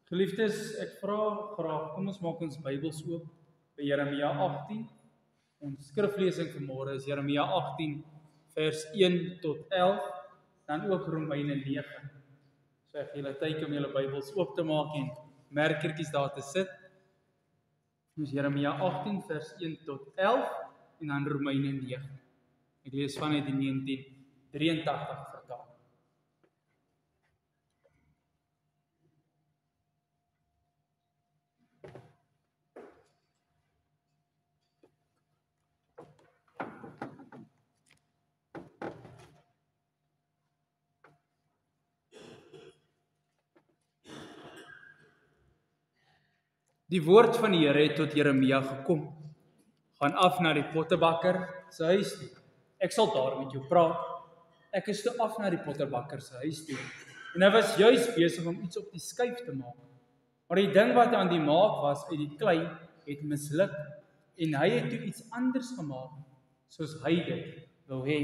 Geliefdes, ek vra graag, kom ons maak ons Bybels oop by Jeremia 18. Ons skriflesing vanmôre is Jeremia 18 vers 1 tot 11, dan ook Romeine 9. So ek gee julle tyd om julle Bybels oop te maak en merkertjies daar te sit. Ons Jeremia 18 vers 1 tot 11 en dan Romeine 9. Ek lees vanuit die 1983 vertaling. Die woord van die Here het tot Jeremia gekom. Gaan af na die pottebakker se huis toe. Ek sal daar met jou praat. Ek is toe af na die pottebakker se huis toe. En hy was juis besig om iets op die skyf te maak. Maar die ding wat aan die maak was uit die klei het misluk en hy het toe iets anders gemaak soos hy dit wou hê.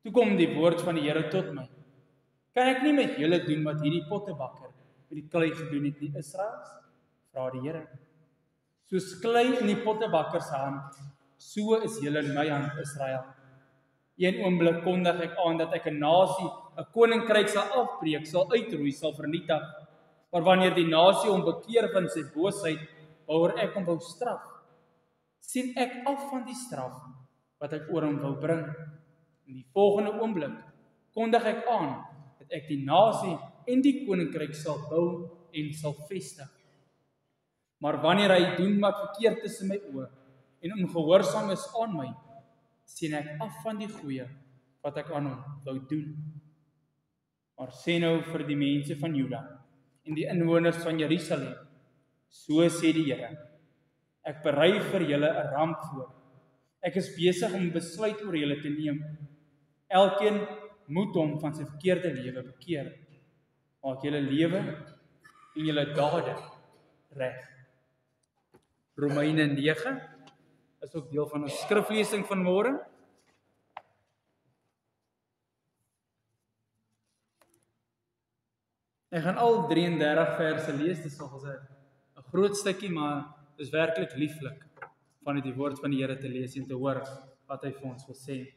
Toe kom die woord van die Here tot my. Kan ek nie met julle doen wat hierdie pottebakker met die klei gedoen het nie, Israels? Vra die Here. Soos klei in die pottebakker se hand, so is julle in my hand, Israel. Een oomblik kondig ek aan dat ek 'n nasie, 'n koninkryk sal afbreek, sal uitroei, sal vernietig. Maar wanneer die nasie hom bekeer van sy boosheid, waaroor ek hom wou straf, sien ek af van die straf wat ek oor hom wou bring. In die volgende oomblik kondig ek aan dat ek die nasie en die koninkryk sal bou en sal vestig. Maar wanneer hy doen wat verkeerd is in my oë en ongehoorsaam is aan my, sien ek af van die goeie wat ek aan hom wou doen. Maar sê nou vir die mense van Juda en die inwoners van Jerusalem, so sê die Here, ek berei vir julle 'n ramp voor. Ek is besig om 'n besluit oor julle te neem. Elkeen moet hom van sy verkeerde lewe bekeer. Maak julle lewe en julle dade reg. Romeine 9 is ook deel van ons skriflesing van môre. Ek gaan al 33 verse lees, dit is nogals 'n groot stukkie, maar dit is werklik lieflik van die woord van die Here te lees en te hoor wat hy vir ons wil sê.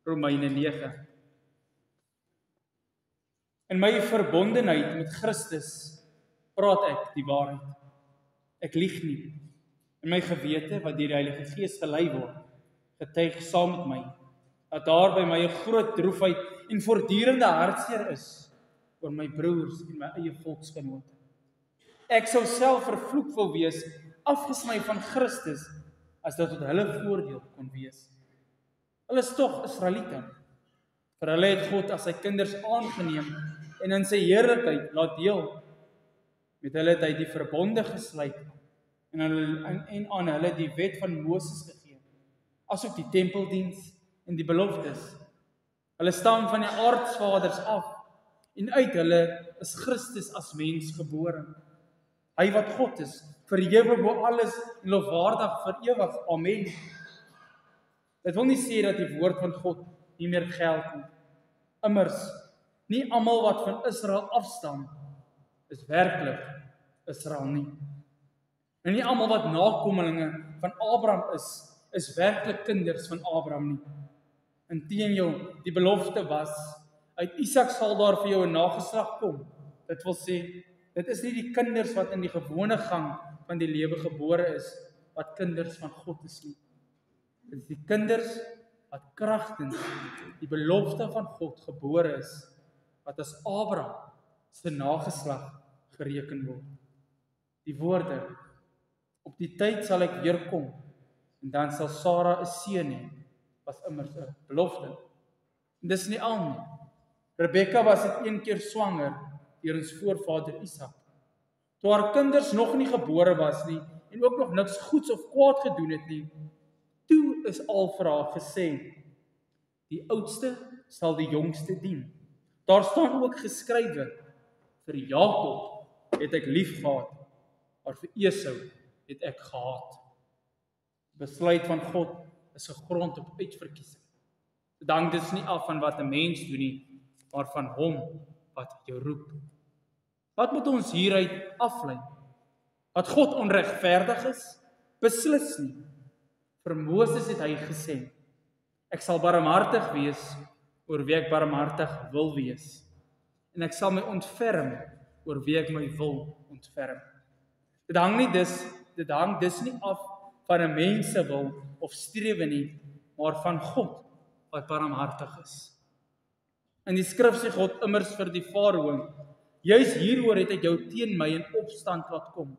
Romeine 9. In my verbondenheid met Christus praat ek die waarheid. Ek lieg nie. In my gewete, wat deur die Heilige Gees gelei word, getuig saam met my, dat daar by my 'n groot droefheid en voortdurende hartseer is oor my broers en my eie volksgenote. Ek sou self vervloek wil wees, afgesny van Christus, as dit tot hulle voordeel kon wees. Hulle is tog Israeliete. Vir hulle het God as sy kinders aangeneem en in sy heerlikheid laat deel. Met hulle het hy die verbonde gesluit en aan hulle die wet van Moses gegee, asook die tempeldiens en die beloftes. Hulle stam van die aardsvaders af en uit hulle is Christus as mens gebore. Hy wat God is, verhewe bo alles en lofwaardig vir ewig. Amen. Dit wil nie sê dat die woord van God nie meer geld nie. Immers, nie almal wat van Israel afstam is werklik Israel nie. En nie almal wat nakommelinge van Abraham is werklik kinders van Abraham nie. Inteendeel, die belofte was, uit Isak sal daar vir jou 'n nageslag kom. Dit wil sê, dit is nie die kinders wat in die gewone gang van die lewe gebore is, wat kinders van God is nie. Dit is die kinders wat kragtens die belofte van God gebore is, wat as Abraham se nageslag gereken word. Die woorde, op die tyd sal ek weer kom, en dan sal Sara 'n seun hê, was immers 'n belofte. En dis nie al nie. Rebekka was dit een keer swanger deur ons voorvader Isak. Toe haar kinders nog nie gebore was nie, en ook nog niks goeds of kwaad gedoen het nie, toe is al vir haar gesê, die oudste sal die jongste dien. Daar staan ook geskrywe, vir Jakob het ek lief gehad, maar vir Esau het ek gehaat. Besluit van God is gegrond op uitverkiesing. Dit hang dus nie af van wat 'n mens doen nie, maar van hom wat jou roep. Wat moet ons hieruit aflei? Dat God onregverdig is? Beslis nie. Vir Moses het hy gesê, ek sal barmhartig wees oor wie ek barmhartig wil wees. En ek sal my ontferm oor wie ek my wil ontferm. Dit hang dus nie af van 'n mens se wil of strewe nie, maar van God wat barmhartig is. In die skrif sê God immers vir die Farao, juis hieroor het ek jou teen my in opstand laat kom,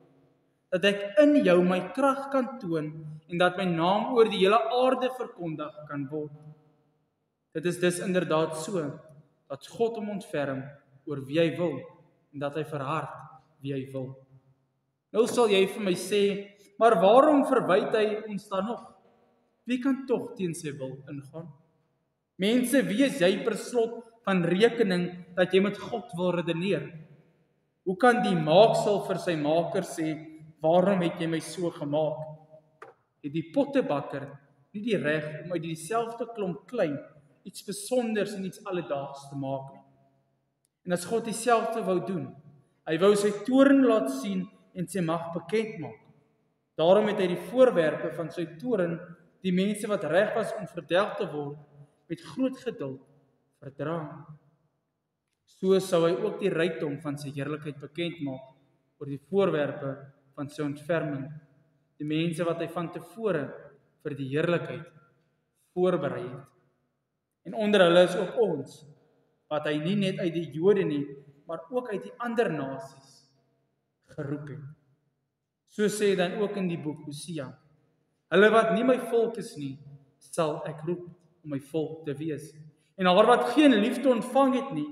dat ek in jou my krag kan toon en dat my naam oor die hele aarde verkondig kan word. Dit is dus inderdaad so, dat God hom ontferm oor wie hy wil, en dat hy verhard wie hy wil. Nou sal jy vir my sê, maar waarom verwyd hy ons dan nog? Wie kan tog teen sy wil ingaan? Mense, wie is jy per slot van rekening dat jy met God wil redeneer? Hoe kan die maaksel vir sy maker sê, waarom het jy my so gemaak? Het die pottebakker nie die reg om uit dieselfde klomp klei iets besonders en iets alledaags te maak nie? En as God dieselfde wou doen, hy wou sy toorn laat sien en sy mag bekend maak. Daarom het hy die voorwerpe van sy toorn, die mense wat reg was om verdelg te word, met groot geduld verdra. So sou hy ook die rykdom van sy heerlikheid bekend maak oor die voorwerpe van sy ontferming, die mense wat hy van tevore vir die heerlikheid voorberei het. En onder hulle is ook ons, wat hy nie net uit die Jode nie, maar ook uit die ander nasies geroep het. So sê dan ook in die boek Hosea, hulle wat nie my volk is nie, sal ek roep om my volk te wees. En haar wat geen liefde ontvang het nie,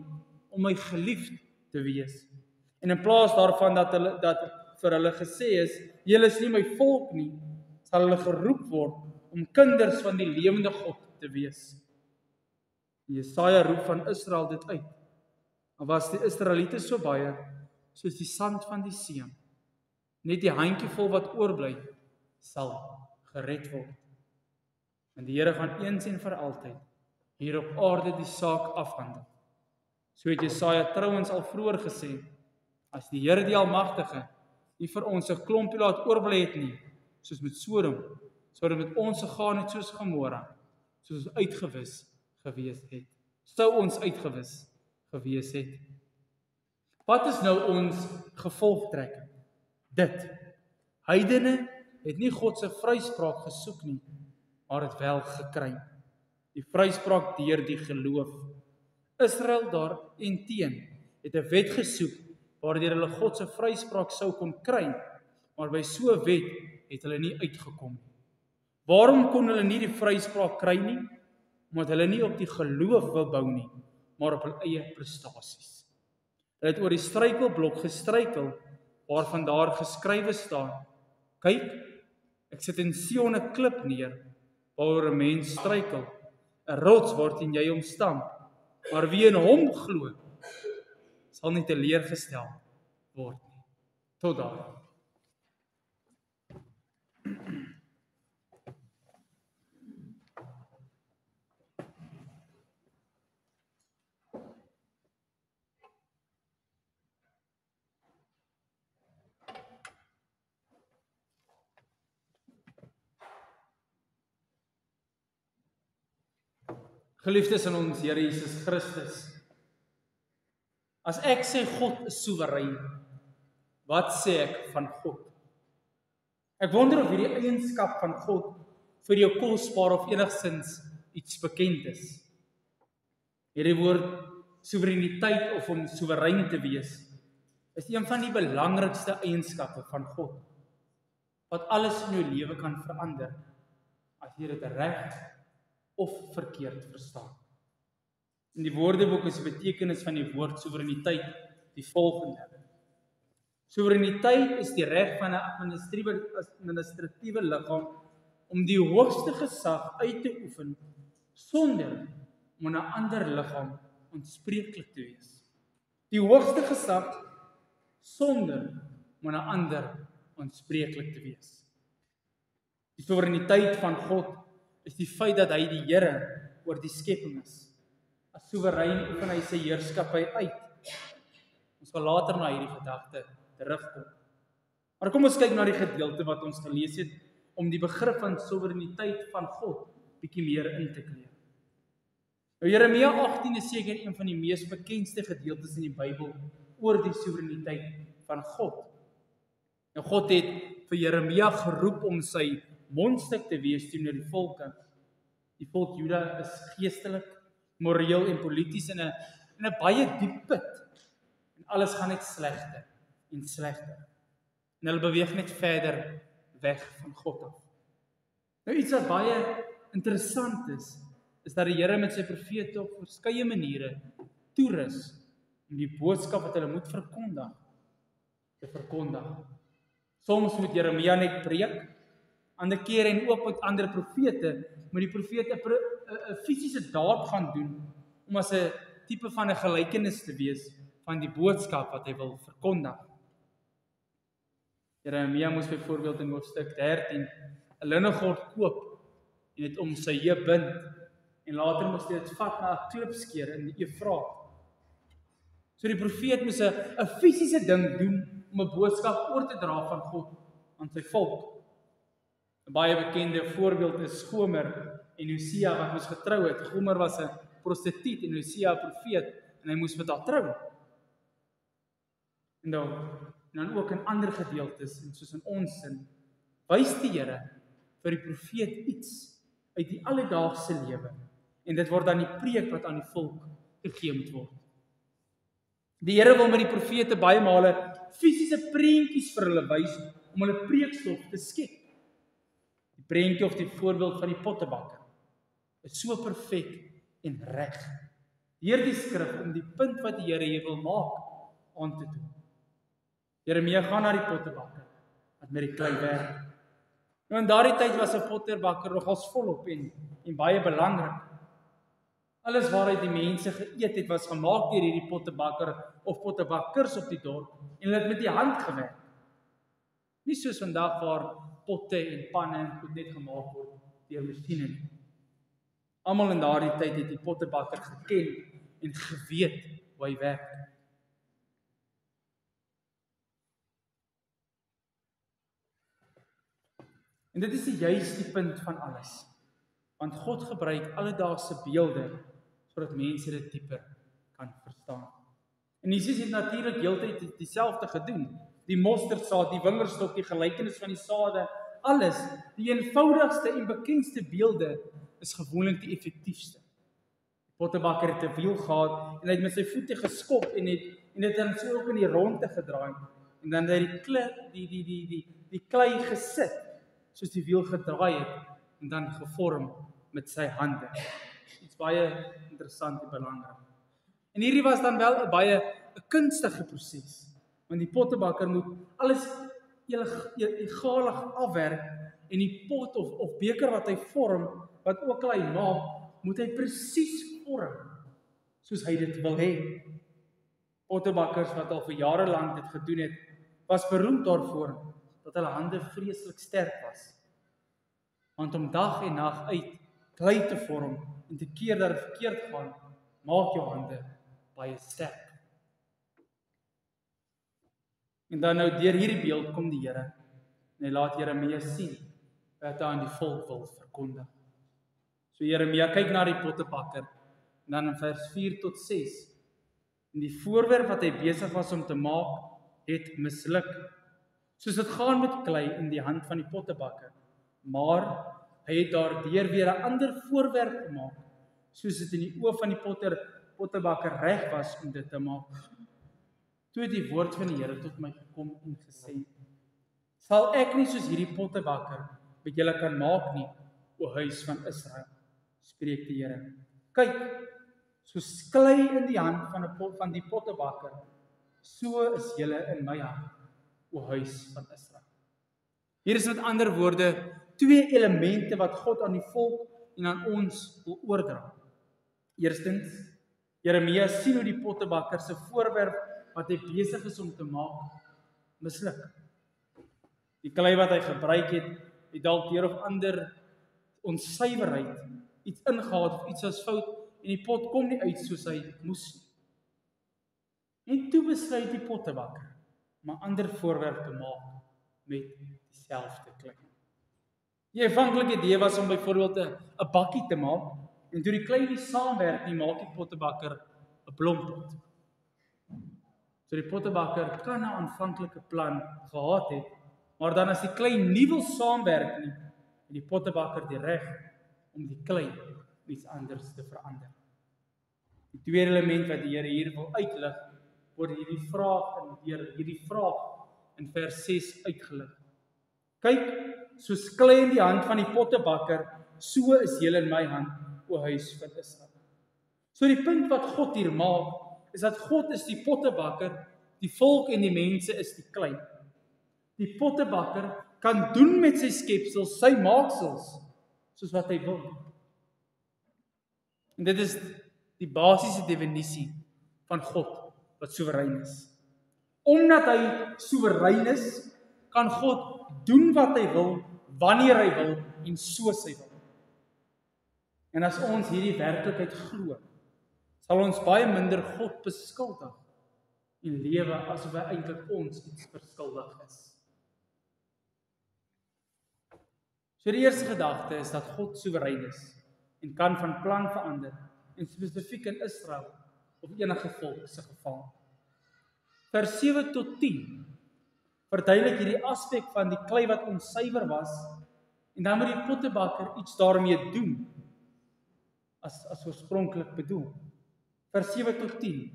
om my geliefd te wees. En in plaas daarvan dat vir hulle gesê is, julle is nie my volk nie, sal hulle geroep word om kinders van die lewende God te wees. Jesaja roep van Israel dit uit. Maar was die Israeliete so baie, soos die sand van die see, net die handjievol wat oorbly, sal gered word. En die Here gaan eens en vir altyd hier op aarde die saak afhandel. So het Jesaja trouens al vroeër gesê, as die Here die Almagtige nie vir ons 'n klompie laat oorbly het nie, soos met Sodom, sou dit met ons gegaan het soos Gomorra, soos uitgewis gewees het. Sou ons uitgewis gewees het. Wat is nou ons gevolgtrekking? Dit. Heidene het nie God se vryspraak gesoek nie, maar het wel gekry. Die vryspraak deur die geloof. Israel daarteen het 'n wet gesoek waardeur hulle God se vryspraak sou kon kry, maar by so 'n wet het hulle nie uitgekom nie. Waarom kon hulle nie die vryspraak kry nie? Omdat hulle nie op die geloof wou bou nie, maar op hul eie prestasies. Hulle het oor die struikelblok gestruikel, waarvan daar geskrywe staan, kyk, ek sit in Sion 'n klip neer, waaroor 'n mens struikel, 'n rots waarteen jy hom stamp, maar wie in hom glo, sal nie teleurgestel word nie. Tot daar. Geliefdes in ons Here Jesus Christus, as ek sê God is soewerein, wat sê ek van God? Ek wonder of hierdie eienskap van God vir jou kosbaar of enigstens iets bekend is. Hierdie woord soewereiniteit of om soewerein te wees, is een van die belangrikste eienskappe van God, wat alles in jou lewe kan verander, as jy dit reg of verkeerd verstaan. In die Woordeboek is die betekenis van die woord soewereiniteit die volgende. Soewereiniteit is die reg van 'n administratiewe liggaam om die hoogste gesag uit te oefen sonder om 'n ander liggaam aanspreeklik te wees. Die hoogste gesag sonder om 'n ander aanspreeklik te wees. Die soewereiniteit van God is die feit dat hy die Here oor die skepping is. As soewerein oefen hy sy heerskappy uit. Ons gaan later na hierdie gedagte terugkom. Maar kom ons kyk na die gedeelte wat ons gelees het om die begrip van soewereiniteit van God bietjie meer in te kleer. Nou Jeremia 18 is seker een van die mees bekendste gedeeltes in die Bybel oor die soewereiniteit van God. Nou God het vir Jeremia geroep om sy mondstuk te wees teenoor die volke. Die volk Juda is geestelik, moreel en polities in 'n baie diep put. En alles gaan net slegter en slegter. En hulle beweeg net verder weg van God af. Nou iets wat baie interessant is dat die Here met sy profete op verskeie maniere toerus om die boodskap wat hulle moet verkondig, te verkondig. Soms moet Jeremia net preek, ander kere en ook met ander profete, moet die profete 'n fisiese daad gaan doen, om as 'n tipe van 'n gelykenis te wees van die boodskap wat hy wil verkondig. Jeremia moes byvoorbeeld in hoofstuk 13 'n linnegord koop en dit om sy heup bind, en later moes hy dit vat na 'n klipskeer in die Efraat. So die profeet moes 'n fisiese ding doen om 'n boodskap oor te dra van God aan sy volk. 'n Baie bekende voorbeeld is Gomer en Hosea wat moes getrou het. Gomer was 'n prostituut en Hosea 'n profeet en hy moes met haar trou. En dan ook in ander gedeeltes, en soos in ons sin, wys die Here vir die profeet iets uit die alledaagse lewe. En dit word dan die preek wat aan die volk gegee moet word. Die Here wil met die profete baie male fisiese prentjies vir hulle wys om hulle preekstof te skep. Die prentjie of die voorbeeld van die pottebakker is so perfek en reg deur die skrif om die punt wat die Here hier wil maak aan te doen. Jeremia gaan na die pottebakker wat met die klei werk. Nou in daardie tyd was 'n pottebakker nogals volop en baie belangrik. Alles waaruit die mense geëet het was gemaak deur hierdie pottebakker of pottebakkers op die dorp en hulle het met die hand gewerk. Nie soos vandag waar potte en panne en goed net gemaak word deur masjiene nie. Almal in daardie tyd het die pottebakker geken en geweet hoe hy werk. En dit is die juiste punt van alles. Want God gebruik alledaagse beelde sodat mense dit dieper kan verstaan. En Jesus het natuurlik heeltyd dieselfde gedoen. Die mosterdsaad, die wingerdstok, die gelykenis van die sade, alles, die eenvoudigste en bekendste beelde is gewoonlik die effektiefste. Die pottebakker het 'n wiel gehad en hy het met sy voete geskop en dit dan so ook in die ronde gedraai en dan het die klei gesit soos die wiel gedraai het en dan gevorm met sy hande. Iets baie interessant en belangrik. En hierdie was dan wel 'n baie kunstige proses, want die pottebakker moet alles egalig afwerk en die pot of beker wat hy vorm, wat ook al hy maak, moet hy presies vorm soos hy dit wil hê. Pottebakkers wat al vir jare lank dit gedoen het, was beroemd daarvoor dat hulle hande vreeslik sterk was. Want om dag en nag uit klei te vorm en te keer dat dit verkeerd gaan, maak jou hande baie sterk. En dan nou deur hierdie beeld kom die Here en hy laat Jeremia sien wat hy aan die volk wil verkondig. So Jeremia kyk na die pottebakker en dan in vers 4 tot 6. En die voorwerp wat hy besig was om te maak, het misluk. Soos dit gaan met klei in die hand van die pottebakker. Maar hy het daardeur weer 'n ander voorwerp gemaak, soos dit in die oë van die pottebakker reg was om dit te maak. Toe het die woord van die Here tot my gekom en gesê: Sal ek nie soos hierdie pottebakker met julle kan maak nie, o huis van Israel, spreek die Here. Kyk, soos klei in die hand van die pottebakker, so is julle in my hand, o huis van Israel. Hier is met ander woorde 2 elemente wat God aan die volk en aan ons wil oordra. Eerstens, Jeremia sien hoe die pottebakker se voorwerp wat hy besig is om te maak, misluk. Die klei wat hy gebruik het dalk deur of ander onsuiverheid iets ingehaal of iets was fout en die pot kom nie uit soos hy moes. En toe besluit die pottebakker om 'n ander voorwerp te maak met dieselfde klei. Die aanvanklike idee was om byvoorbeeld 'n bakkie te maak, en toe die klei nie saamwerk nie, maak die pottebakker 'n blompot. So die pottebakker kan 'n aanvanklike plan gehad het, maar dan as die klei nie wil saamwerk nie, het die pottebakker die reg om die klei iets anders te verander. Die tweede element wat die Here hier wil uitlig, word hierdie vraag in vers 6 uitgelig. Kyk, soos klei in die hand van die pottebakker, so is julle in my hand, o huis van Israel. So die punt wat God hier maak, is dat God is die pottebakker, die volk en die mense is die klei. Die pottebakker kan doen met sy skepsels, sy maaksels, soos wat hy wil. En dit is die basiese definisie van God wat soewerein is. Omdat hy soewerein is, kan God doen wat hy wil, wanneer hy wil en soos hy wil. En as ons hierdie werklikheid glo, sal ons baie minder God beskuldig en lewe asof hy eintlik ons iets verskuldig is. So die eerste gedagte is dat God soewerein is en kan van plan verander, en spesifiek in Israel of enige volk se geval. Vers 7 tot 10 verduidelik hierdie aspek van die klei wat onsuiwer was, en dan moet die pottebakker iets daarmee doen, as oorspronklik bedoel. Vers 7 tot 10.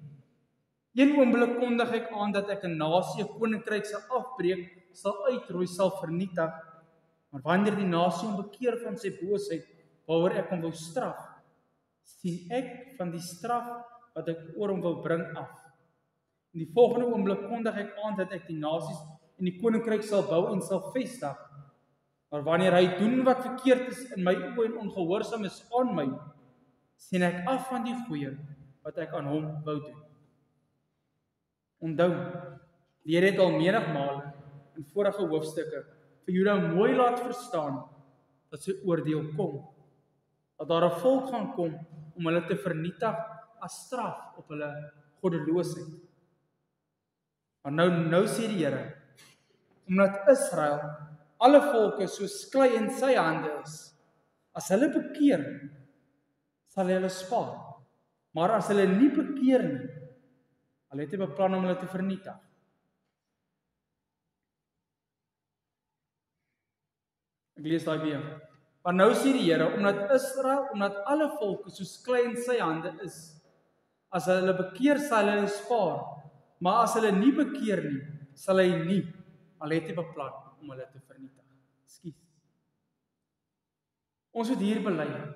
Een oomblik kondig ek aan dat ek 'n nasie, 'n koninkryk sal afbreek, sal uitroei, sal vernietig, maar wanneer die nasie hom bekeer van sy boosheid, waaroor ek hom wou straf, sien ek van die straf wat ek oor hom wil bring af. In die volgende oomblik kondig ek aan dat ek die nasies en die koninkryk sal bou en sal vestig, maar wanneer hy doen wat verkeerd is in my oë en ongehoorsaam is aan my, sien ek af van die goeie wat ek aan hom wou doen. Onthou, die Here het al menigmaal in vorige hoofstukke vir Juda mooi laat verstaan dat sy oordeel kom, dat daar 'n volk gaan kom om hulle te vernietig as straf op hulle goddeloosheid. Maar nou sê die Here, omdat Israel, alle volke soos klei in sy hande is, as hulle bekeer, sal hy hulle spaar. Maar as hulle nie bekeer nie, hulle het 'n beplan om hulle te vernietig. Ek lees daai weer. Maar nou sê die Here, omdat Israel, omdat alle volke soos klei in sy hande is, as hulle bekeer, sal hy hulle spaar. Maar as hulle nie bekeer nie, sal hy nie, al het hy beplan om hulle te vernietig. Ekskuus. Ons moet hier bely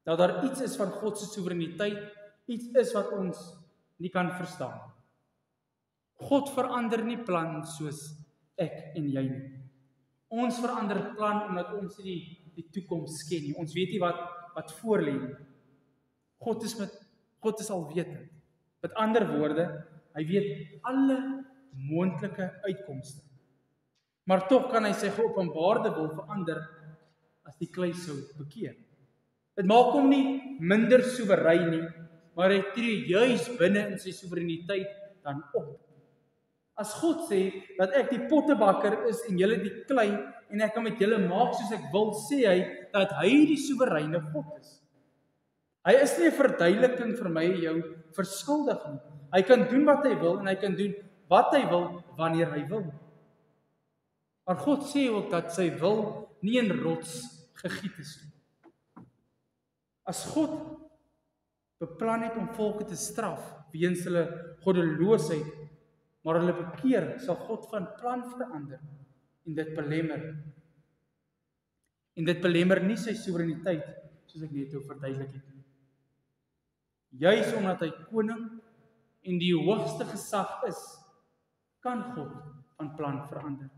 dat daar iets is van God se soewereiniteit, iets is wat ons nie kan verstaan. God verander nie plan soos ek en jy nie. Ons verander plan omdat ons nie die toekoms ken nie. Ons weet nie wat voor lê nie. God is alwetend. Met ander woorde, hy weet alle moontlike uitkomste. Maar tog kan hy sy geopenbaarde wil verander as die klei sou bekeer. Dit maak hom nie minder soewerein nie, maar hy tree juis binne in sy soewereiniteit dan op. As God sê dat ek die pottebakker is en julle die klei en ek kan met julle maak soos ek wil, sê hy dat hy die soewereine God is. Hy is nie 'n verduideliking vir my en jou verskuldig nie. Hy kan doen wat hy wil en hy kan doen wat hy wil wanneer hy wil. Maar God sê ook dat sy wil nie in rots gegiet is nie. As God beplan het om volke te straf weens hulle goddeloosheid, maar hulle bekeer, sal God van plan verander en dit belemmer. En dit belemmer nie sy soewereiniteit, soos ek net verduidelik het nie. Juis omdat hy koning en die hoogste gesag is, kan God van plan verander.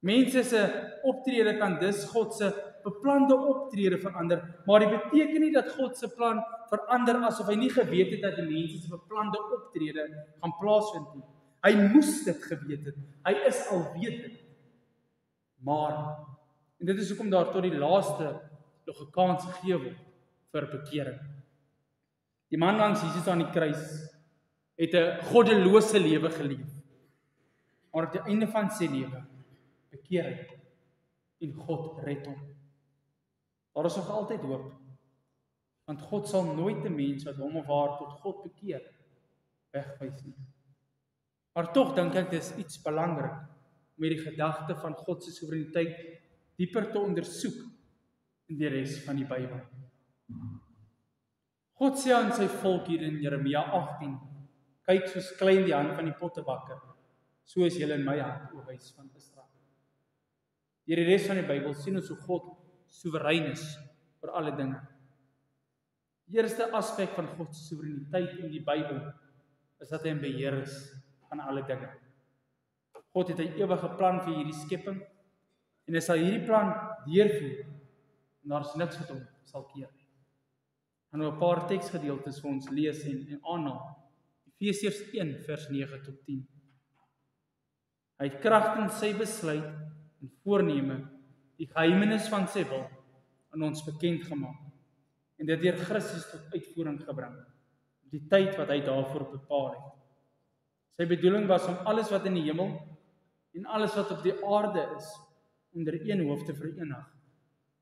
Mense se optrede kan dus God se beplande optrede verander, maar dit beteken nie dat God se plan verander asof hy nie geweet het dat die mense se beplande optrede gaan plaasvind nie. Hy moes dit geweet het. Hy is alwetend. Maar, en dit is hoekom daar tot die laaste nog 'n kans gegee word vir bekering. Die man langs Jesus aan die kruis het 'n goddelose lewe geleef. Maar op die einde van sy lewe bekeer hy en God red hom. Daar is nog altyd hoop, want God sal nooit 'n mens wat hom of haar tot God bekeer wegwys nie. Maar tog dink ek dis iets belangrik om hierdie gedagte van God se soewereiniteit dieper te ondersoek in die res van die Bybel. God sê aan sy volk hier in Jeremia 18, kyk soos klein die hand van die pottebakker, so is julle in my hand, o huis van Israel. Deur die res van die Bybel sien ons hoe God soewerein is oor alle dinge. Die eerste aspek van God se soewereiniteit in die Bybel is dat hy in beheer is van alle dinge. God het 'n ewige plan vir hierdie skepping en hy sal hierdie plan deurvoer en daar's niks wat hom sal keer nie. En nou 'n paar teksgedeeltes vir ons lees en aanhaal. Efesiërs 1 vers 9 tot 10. Hy het kragtens sy besluit en voorneme die geheimenis van sy wil aan ons bekend gemaak en dit deur Christus tot uitvoering gebring op die tyd wat hy daarvoor bepaal het. Sy bedoeling was om alles wat in die hemel en alles wat op die aarde is onder een hoof te verenig,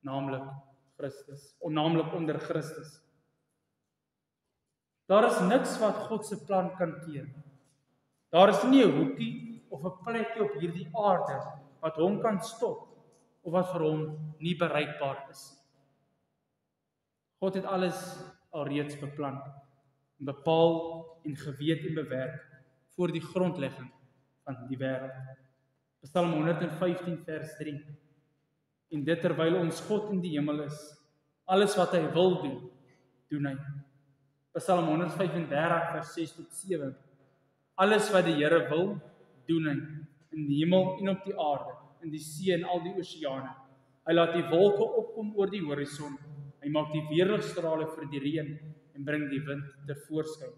naamlik onder Christus. Daar is niks wat God se plan kan keer. Daar is nie 'n hoekie of 'n plekkie op hierdie aarde wat hom kan stop of wat vir hom nie bereikbaar is. God het alles alreeds beplan, bepaal en geweet en bewerk voor die grondlegging van die wêreld. Psalm 115 vers 3. En dit terwyl ons God in die hemel is, alles wat hy wil doen, doen hy. Psalm 135 vers 6 tot 7. Alles wat die Here wil, doen hy, in die hemel en op die aarde, in die see en al die oseane. Hy laat die wolke opkom oor die horison, hy maak die weerligstrale vir die reën en bring die wind tevoorskyn.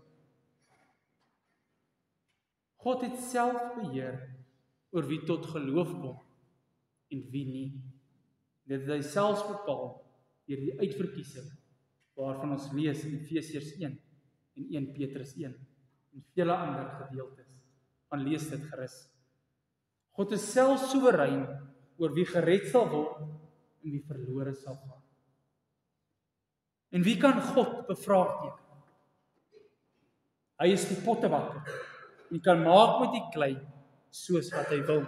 God het self beheer oor wie tot geloof kom en wie nie. Dit het hy selfs bepaal deur die uitverkiesing waarvan ons lees in Efesiërs 1 en 1 Petrus 1 en vele ander gedeeltes. Gaan lees dit gerus. God is self soewerein oor wie gered sal word en wie verlore sal gaan. En wie kan God bevraagteken? Hy is die pottebakker en kan maak met die klei soos wat hy wil.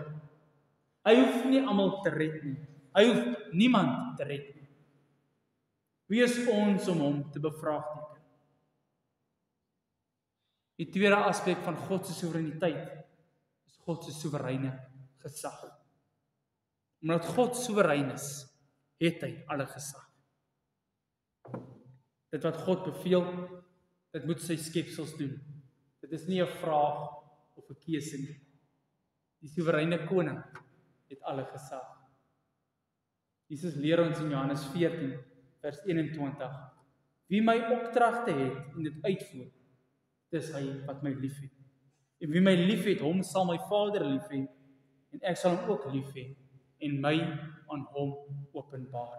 Hy hoef nie almal te red nie. Hy hoef niemand te red nie. Wie is ons om hom te bevraagteken? Die tweede aspek van God se soewereiniteit is God se soewereine gesag. Omdat God soewerein is, het hy alle gesag. Dit wat God beveel, dit moet sy skepsels doen. Dit is nie 'n vraag of 'n keuse nie. Die soewereine koning het alle gesag. Jesus leer ons in Johannes 14 vers 21. Wie my opdragte het en dit uitvoer, dis hy wat my liefhet. En wie my liefhet, hom sal my Vader liefhê en ek sal hom ook liefhê en my aan hom openbaar.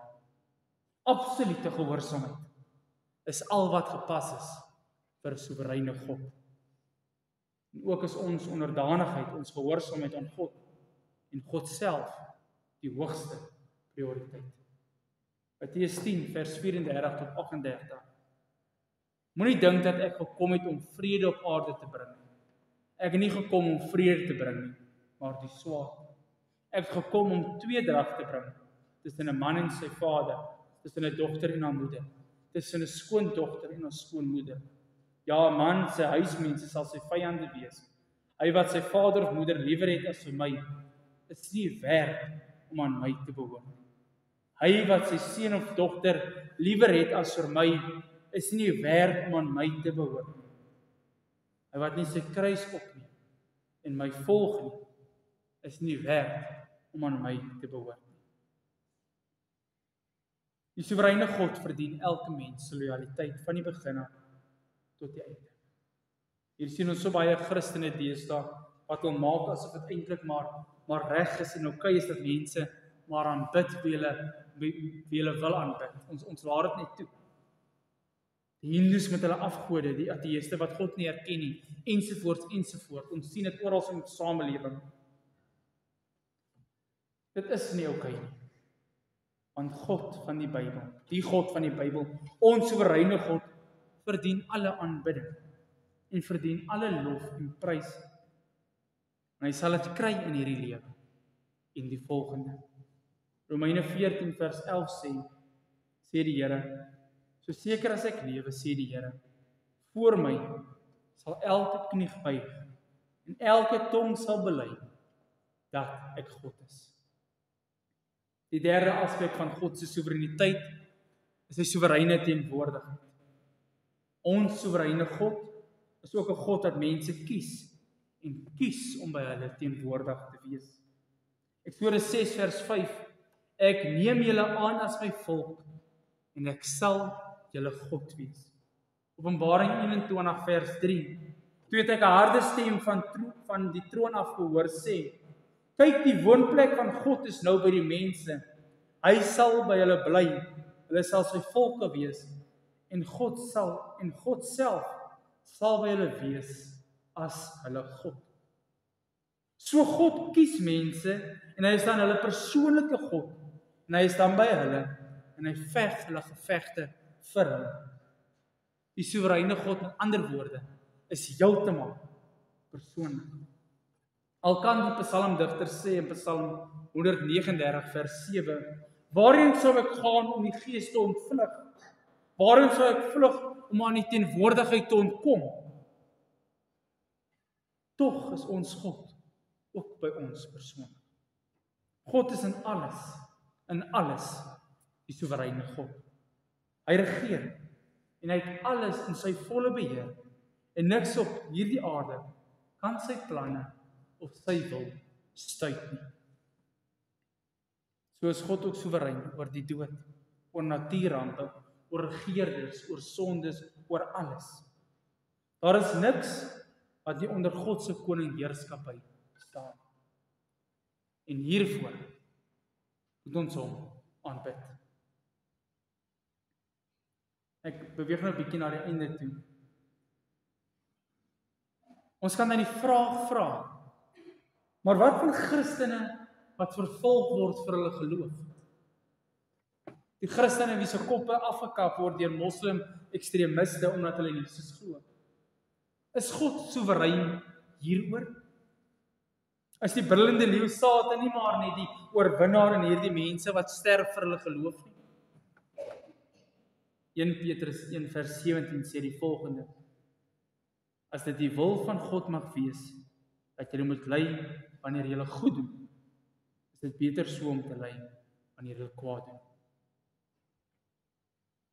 Absolute gehoorsaamheid is al wat gepas is vir 'n soewereine God. En ook is ons onderdanigheid, ons gehoorsaamheid aan God en God self die hoogste prioriteit. Matteus 10 vers 34 tot 38. Moenie dink dat ek gekom het om vrede op aarde te bring. Ek het nie gekom om vrede te bring nie, maar die swaard. Ek het gekom om tweedrag te bring tussen 'n man en sy vader, tussen 'n dogter en haar moeder, tussen 'n skoondogter en haar skoonmoeder. Ja, 'n man sy huismense sal sy vyande wees. Hy wat sy vader of moeder liewer het as vir my, is nie werd om aan my te behoort. Hy wat sy seun of dogter liewer het as vir my, is nie werd om aan my te behoort. Hy wat nie sy kruis opneem en my volg nie, is nie werd om aan my te behoort. Die soewereine God verdien elke mens se lojaliteit van die begin af tot die einde. Hier sien ons so baie Christene deesdae wat wil maak asof dit eintlik maar reg is en okay is dat mense maar aanbid wie hulle wil aanbid. Ons laat dit net toe. Die Hindus met hulle afgode, die ateïste wat God nie erken nie, ensovoorts, ensovoorts. Ons sien dit oral in die samelewing. Dit is nie oukei nie. Want God van die Bybel, die God van die Bybel, ons soewereine God, verdien alle aanbidding en verdien alle lof en prys. En hy sal dit kry in hierdie lewe. En die volgende. Romeine 14 vers 11 sê die Here, so seker as ek lewe, sê die Here, voor my sal elke knie buig en elke tong sal bely dat ek God is. Die derde aspek van God se soewereiniteit is sy soewereine teenwoordigheid. Ons soewereine God is ook 'n God wat mense kies en kies om by hulle teenwoordig te wees. Eksodus 6 vers 5: Ek neem julle aan as my volk en ek sal julle God wees. Openbaring 21 vers 3: Toe het ek 'n harde stem van die troon af gehoor sê: Kyk, die woonplek van God is nou by die mense. Hy sal by hulle bly. Hulle sal sy volke wees en God self sal by hulle wees as hulle God. So God kies mense en hy is dan hulle persoonlike God en hy is dan by hulle en hy veg hulle gevegte vir hulle. Die soewereine God, met ander woorde, is heeltemal persoonlik. Al kan die psalmdigter sê in Psalm 139 vers 7: Waarheen sou ek gaan om die Gees te ontvlug? Waarheen sou ek vlug om aan die teenwoordigheid te ontkom? Tog is ons God ook by ons persoonlik. God is in alles die soewereine God. Hy regeer en hy het alles in sy volle beheer en niks op hierdie aarde kan sy planne of sy wil stuit nie. So is God ook soewerein oor die dood, oor natuurrampe, oor regerders, oor sondes, oor alles. Daar is niks wat nie onder God se koningheerskappy staan. En hiervoor moet ons hom aanbid. Ek beweeg nou 'n bietjie na die einde toe. Ons kan dan die vraag vra, maar wat van Christene wat vervolg word vir hulle geloof? Die Christene wie se koppe afgekap word deur moslim ekstremiste omdat hulle in Jesus glo. Is God soewerein hieroor? Is die brullende leeu Satan nie maar net die oorwinnaar in hierdie mense wat sterf vir hulle geloof nie? 1 Petrus 1 vers 17 sê die volgende: As dit die wil van God mag wees dat julle moet ly wanneer julle goed doen, is dit beter so om te ly wanneer julle kwaad doen.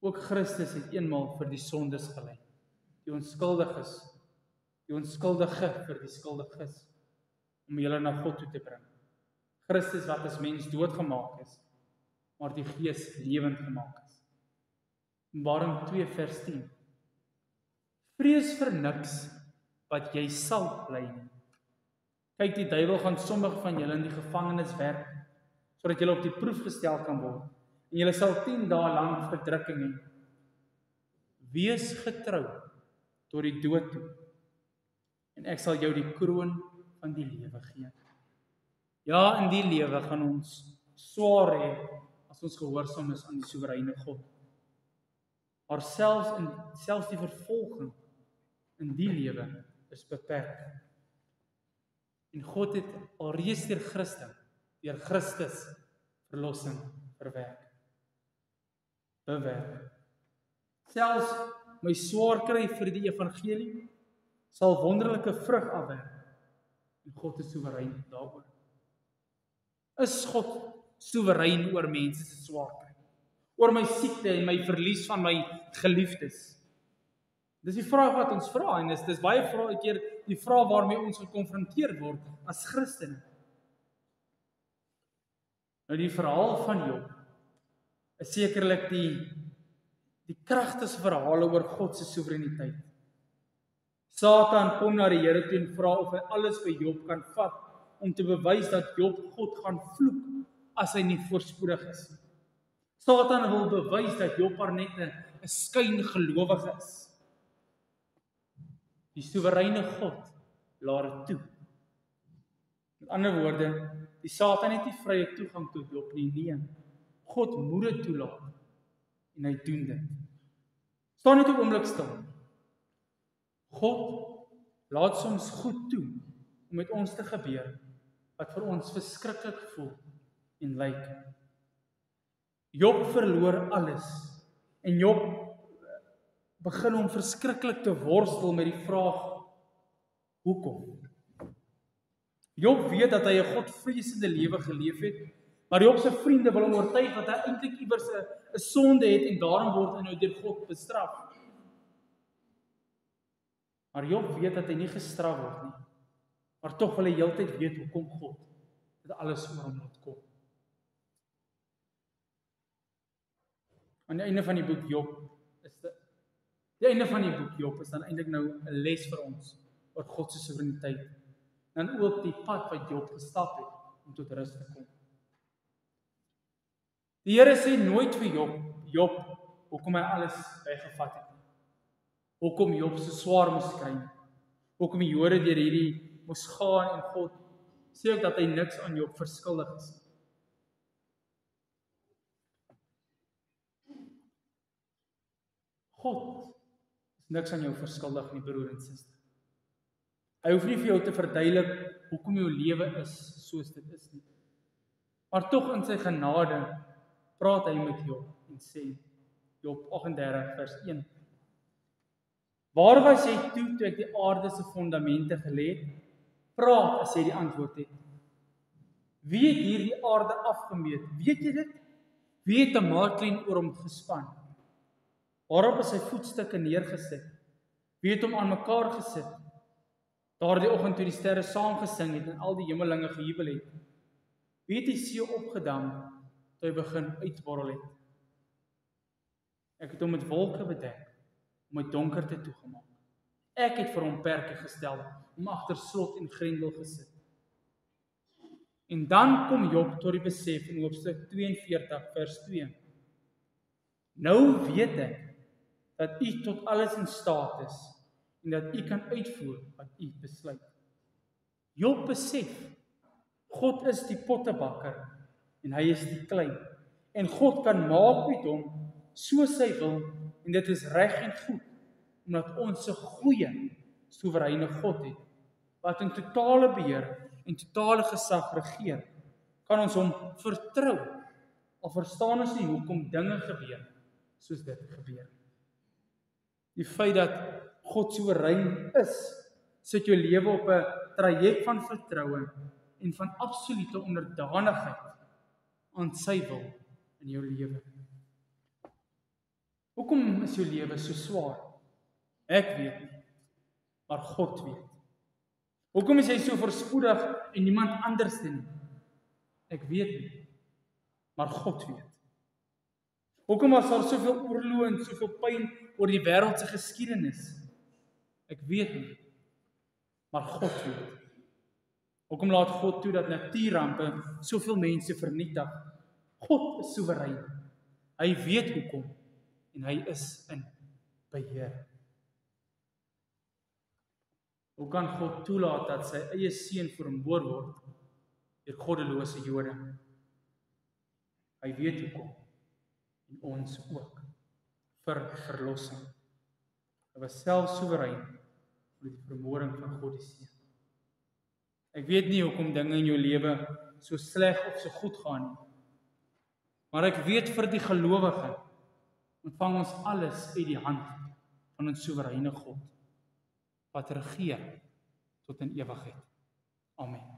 Ook Christus het eenmaal vir die sondes gely, die onskuldige vir die skuldiges, om julle na God toe te bring. Christus wat as mens doodgemaak is, maar die Gees lewend gemaak is. Openbaring 2 vers 10: Vrees vir niks wat jy sal ly nie. Kyk, die duiwel gaan sommige van julle in die gevangenis werp, sodat julle op die proef gestel kan word, en julle sal 10 dae lang verdrukking hê. Wees getrou tot die dood toe, en ek sal jou die kroon van die lewe gee. Ja, in die lewe gaan ons swaar hê as ons gehoorsaam is aan die soewereine God. Maar selfs die vervolging in die lewe is beperk. En God het alreeds deur Christus verlossing bewerk. Selfs my swaar kry vir die evangelie sal wonderlike vrug afwerk. En God is soewerein daaroor. Is God soewerein oor mense se swaar kry? Oor my siekte en my verlies van my geliefdes? Dis die vraag wat ons vra en dis baie keer die vraag waarmee ons gekonfronteer word as Christene. Nou die verhaal van Job is sekerlik die kragtigste verhale oor God se soewereiniteit. Satan kom na die Here toe en vra of hy alles vir Job kan vat om te bewys dat Job God gaan vloek as hy nie voorspoedig is. Satan wil bewys dat Job maar net 'n 'n skyngelowige is. Die soewereine God laat dit toe. Met ander woorde, die Satan het nie vrye toegang tot Job nie. Nee, God moet dit toelaat en hy doen dit. Staan net 'n oomblik stil. God laat soms goed toe om met ons te gebeur wat vir ons verskriklik voel en lyk. Job verloor alles en Job begin om verskriklik te worstel met die vraag, hoekom? Job weet dat hy 'n godvreesende lewe geleef het, maar Job se vriende wil hom oortuig dat hy eintlik iewers 'n sonde het en daarom word hy nou deur God bestraf. Maar Job weet dat hy nie gestraf word nie, maar tog wil hy heeltyd weet hoekom God dit alles oor hom laat kom. Aan die einde van die boek Job is dan eintlik nou 'n les vir ons oor God se soewereiniteit. Dan ook die pad wat Job gestap het om tot rus te kom. Die Here sê nooit vir Job, hoekom hy alles bygevat het. Hoekom Job so swaar moes kry. Hoekom die Jode deur hierdie moes gaan en God sê ook dat hy niks aan Job verskuldig is. God is niks aan jou verskuldig nie, broer en suster. Hy hoef nie vir jou te verduidelik hoekom jou lewe is soos dit is nie. Maar tog in sy genade praat hy met Job en sê, Job 38 vers 1. Waar was jy toe ek die aarde se fondamente gelê het? Praat as jy die antwoord het. Wie het hierdie aarde afgemeet? Weet jy dit? Wie het 'n maatlyn oor hom gespan? Waarop is sy voetstukke neergesit? Wie het hom aan mekaar gesit? Daardie oggend toe die sterre saamgesing het en al die hemelinge gejubel het. Wie het die see opgedam toe hy begin uitborrel het? Ek het hom met wolke bedek, om met donkerte toegemaak. Ek het vir hom perke gestel, om agter slot en grendel gesit. En dan kom Job tot die besef in hoofstuk 42 vers 2. Nou weet ek dat u tot alles in staat is en dat u kan uitvoer wat u besluit. Job besef, God is die pottebakker en hy is die klei. En God kan maak met hom soos hy wil en dit is reg en goed, omdat ons 'n goeie, soewereine God het, wat in totale beheer en totale gesag regeer, kan ons hom vertrou, al verstaan ons nie hoekom dinge gebeur soos dit gebeur. Die feit dat God soewerein is, sit jou lewe op 'n traject van vertroue en van absolute onderdanigheid aan sy wil in jou lewe. Hoekom is jou lewe so swaar? Ek weet nie, maar God weet. Hoekom is jy so verspoedig en niemand anders nie? Ek weet nie, maar God weet. Hoekom was daar soveel oorloë en soveel pyn oor die wêreld se geskiedenis? Ek weet nie, maar God weet. Hoekom laat God toe dat natuurrampe soveel mense vernietig? God is soewerein. Hy weet hoekom en hy is in beheer. Hoe kan God toelaat dat sy eie seun vermoor word deur goddelose Jode? Hy weet hoekom en ons ook vir verlossing. Hy was self soewerein met die vermoring van God die Seun. Ek weet nie hoekom dinge in jou lewe so sleg of so goed gaan nie. Maar ek weet vir die gelowige ontvang ons alles uit die hand van ons soewereine God wat regeer tot in ewigheid. Amen.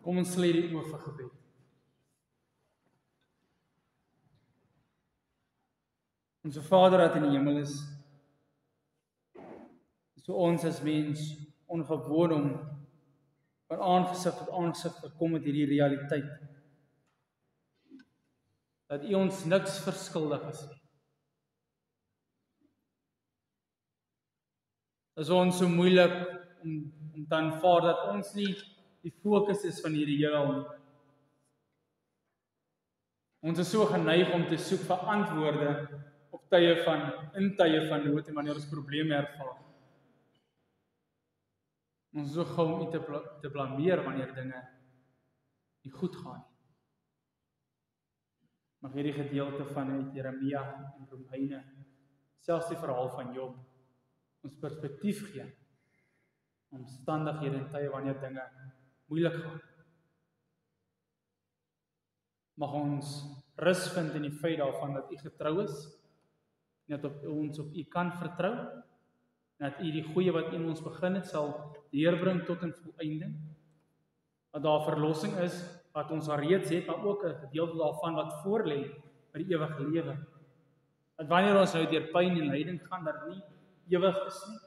Kom ons sluit die oë vir gebed. Onse Vader wat in die hemel is, so ons as mens ongewoon om van aangesig tot aangesig te kom met hierdie realiteit. Dat U ons niks verskuldig is nie. Dit is ons so moeilik om te aanvaar dat ons nie die fokus is van hierdie heelal nie. Ons is so geneig om te soek vir antwoorde op in tye van nood en wanneer ons probleme ervaar. Ons is so gou om te blameer wanneer dinge nie goed gaan nie. Mag hierdie gedeelte van uit Jeremia en Romeine, selfs die verhaal van Job, ons perspektief gee, omstandighede en tye wanneer dinge moeilik gaan. Mag ons rus vind in die feit daarvan dat U getrou is, en dat ons op U kan vertrou, en dat U die goeie wat in ons begin het, sal deurbring tot 'n volëinding, dat daar verlossing is, wat ons al reeds het, maar ook 'n gedeelte daarvan wat voorlê vir die ewige lewe. Dat wanneer ons nou deur pyn en lyding gaan, dat dit nie ewig is nie,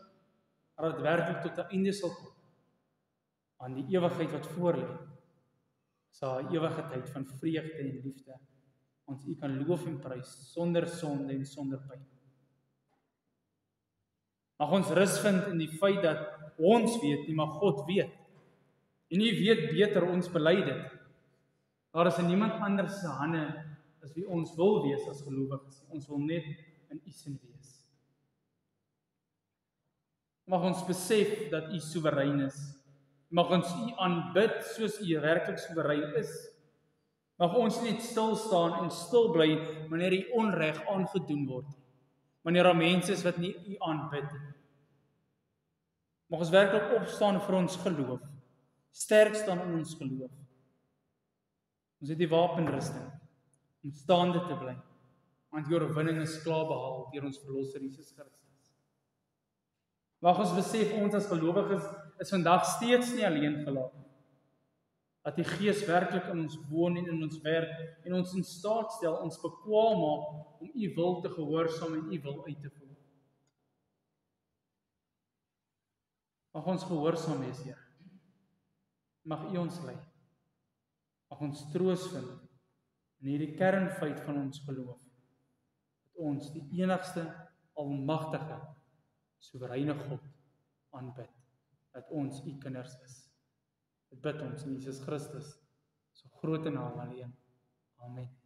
maar dat dit werklik tot 'n einde sal kom, aan die ewigheid wat voorlê, sal 'n ewige tyd van vreugde en liefde, ons U kan loof en prys, sonder sonde en sonder pyn. Mag ons rus vind in die feit dat ons weet nie, maar God weet. En U weet beter, ons bely dit. Daar is in niemand anders se hande as wie ons wil wees as gelowiges. Ons wil net in U sin wees. Mag ons besef dat U soewerein is. Mag ons U aanbid soos U werklik soewerein is. Mag ons net stil staan en stil bly wanneer die onreg aangedoen word. Wanneer daar mense is wat nie U aanbid nie. Mag ons werklik opstaan vir ons geloof. Sterk staan in ons geloof. Ons het die wapenrusting om staande te bly, want die oorwinning is klaar behaal deur ons verlosser Jesus Christus. Mag ons besef, ons as gelowiges is vandag steeds nie alleen gelaat nie. Dat die Gees werklik in ons woon en in ons werk en ons in staat stel, ons bekwaam maak om U wil te gehoorsaam en U wil uit te voer. Mag ons gehoorsaam wees, Here. Mag U ons lei. Mag ons troos vind in hierdie kernfeit van ons geloof, dat ons die enigste, almagtige, soewereine God aanbid, dat ons U kinders is. Dit bid ons in Jesus Christus, so groot naam alleen. Amen.